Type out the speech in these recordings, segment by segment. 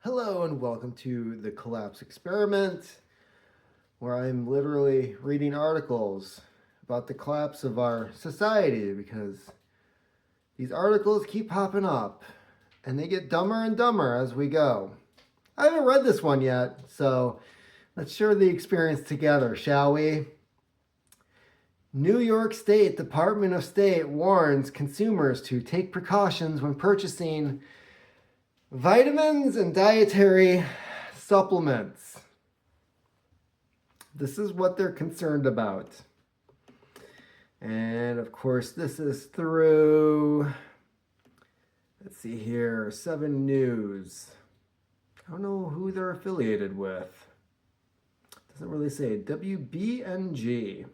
Hello and welcome to the Collapse Experiment, where I'm literally reading articles about the collapse of our society because these articles keep popping up and they get dumber and dumber as we go. I haven't read this one yet, so let's share the experience together, shall we? New York State Department of State warns consumers to take precautions when purchasing vitamins and dietary supplements. This is what they're concerned about. And of course, this is through, let's see here, 7 News. I don't know who they're affiliated with. Doesn't really say. WBNG.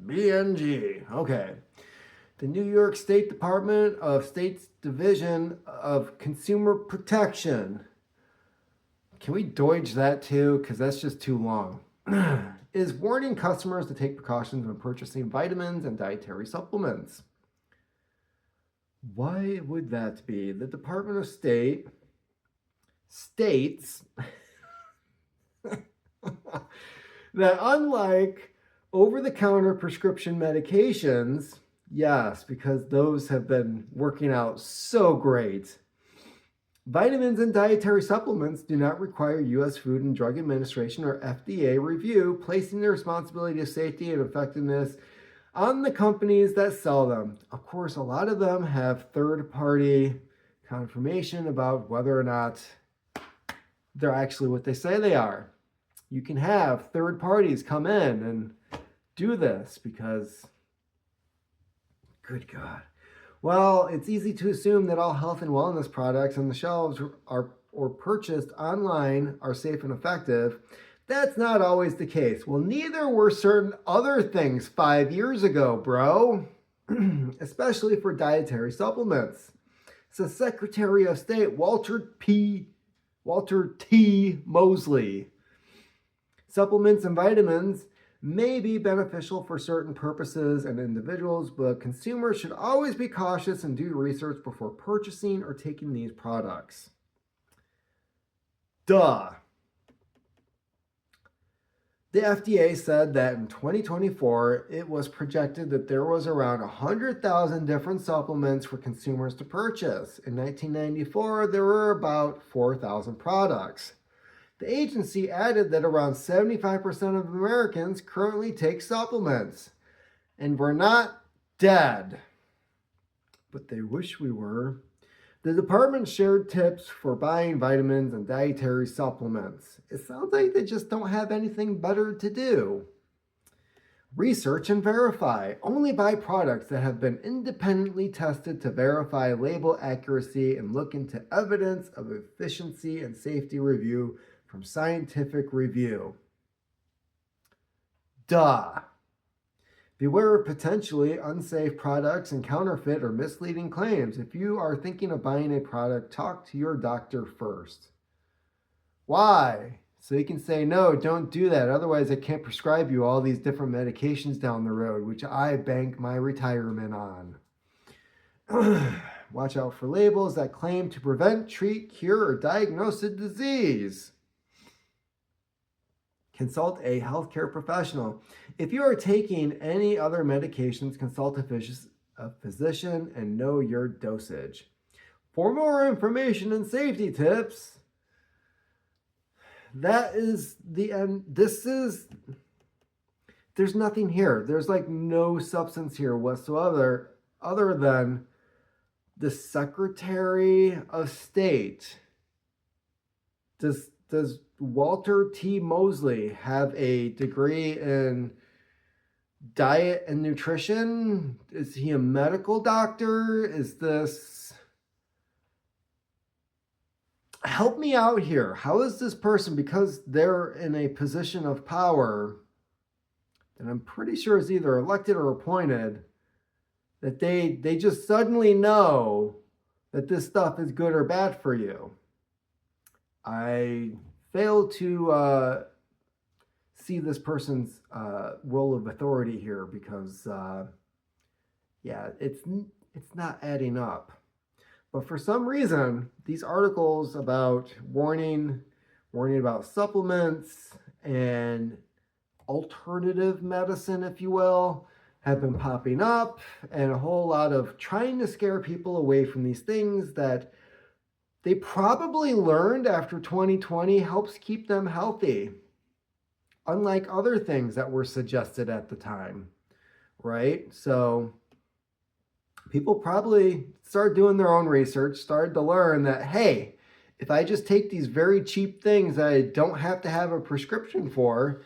BNG. Okay. The New York State Department of State's Division of Consumer Protection. Can we doige that too? Because that's just too long. Is warning customers to take precautions when purchasing vitamins and dietary supplements. Why would that be? The Department of State states that unlike over-the-counter prescription medications, yes, because those have been working out so great, vitamins and dietary supplements do not require U.S. Food and Drug Administration or FDA review, placing the responsibility of safety and effectiveness on the companies that sell them. Of course, a lot of them have third-party confirmation about whether or not they're actually what they say they are. You can have third parties come in and do this because, good God. Well, it's easy to assume that all health and wellness products on the shelves are or purchased online are safe and effective. That's not always the case. Well, neither were certain other things 5 years ago, bro, especially for dietary supplements. So Secretary of State Walter T. Mosley. Supplements and vitamins may be beneficial for certain purposes and individuals, but consumers should always be cautious and do research before purchasing or taking these products. Duh. The FDA said that in 2024, it was projected that there was around 100,000 different supplements for consumers to purchase. In 1994, there were about 4,000 products. The agency added that around 75% of Americans currently take supplements, and we're not dead, but they wish we were. The department shared tips for buying vitamins and dietary supplements. It sounds like they just don't have anything better to do. Research and verify. Only buy products that have been independently tested to verify label accuracy and look into evidence of efficiency and safety review from scientific review. Duh. Beware of potentially unsafe products and counterfeit or misleading claims. If you are thinking of buying a product, talk to your doctor first. Why? So you can say, no, don't do that. Otherwise, I can't prescribe you all these different medications down the road, which I bank my retirement on. Watch out for labels that claim to prevent, treat, cure, or diagnose a disease. Consult a healthcare professional. If you are taking any other medications, consult a physician and know your dosage. For more information and safety tips, that is the end. There's nothing here. There's like no substance here whatsoever other than the Secretary of State. Does Walter T. Mosley have a degree in diet and nutrition? Is he a medical doctor? Is this... Help me out here. How is this person, because they're in a position of power, and I'm pretty sure is either elected or appointed, that they just suddenly know that this stuff is good or bad for you? I fail to see this person's role of authority here because, yeah, it's not adding up. But for some reason, these articles about warning about supplements and alternative medicine, if you will, have been popping up, and a whole lot of trying to scare people away from these things that they probably learned after 2020 helps keep them healthy, unlike other things that were suggested at the time, right? So people probably started doing their own research, started to learn that, hey, if I just take these very cheap things that I don't have to have a prescription for,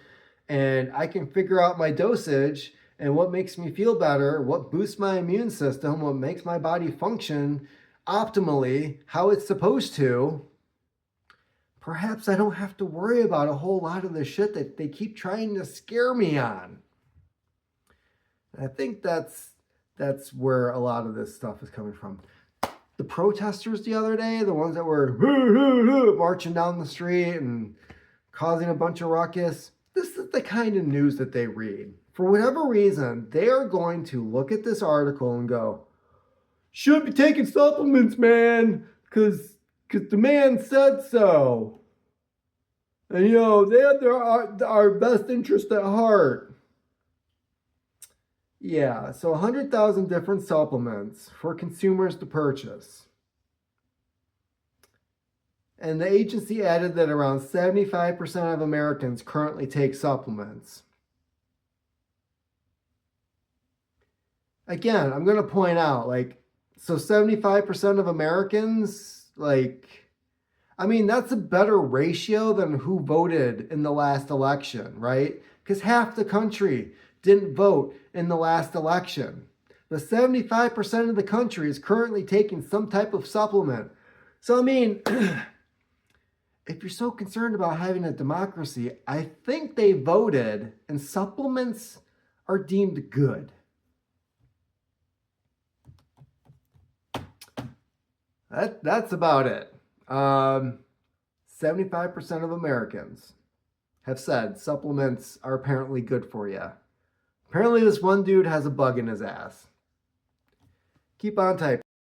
and I can figure out my dosage and what makes me feel better, what boosts my immune system, what makes my body function optimally, how it's supposed to, perhaps I don't have to worry about a whole lot of the shit that they keep trying to scare me on. And I think that's where a lot of this stuff is coming from. The protesters the other day, the ones that were marching down the street and causing a bunch of ruckus, this is the kind of news that they read. For whatever reason, they are going to look at this article and go, should be taking supplements, man, because the man said so. And, you know, they have our best interest at heart. Yeah, so 100,000 different supplements for consumers to purchase. And the agency added that around 75% of Americans currently take supplements. Again, I'm going to point out, so 75% of Americans, I mean, that's a better ratio than who voted in the last election, right? Because half the country didn't vote in the last election. But 75% of the country is currently taking some type of supplement. So, I mean, if you're so concerned about having a democracy, I think they voted and supplements are deemed good. That's about it. 75% of Americans have said supplements are apparently good for you. Apparently this one dude has a bug in his ass. Keep on typing.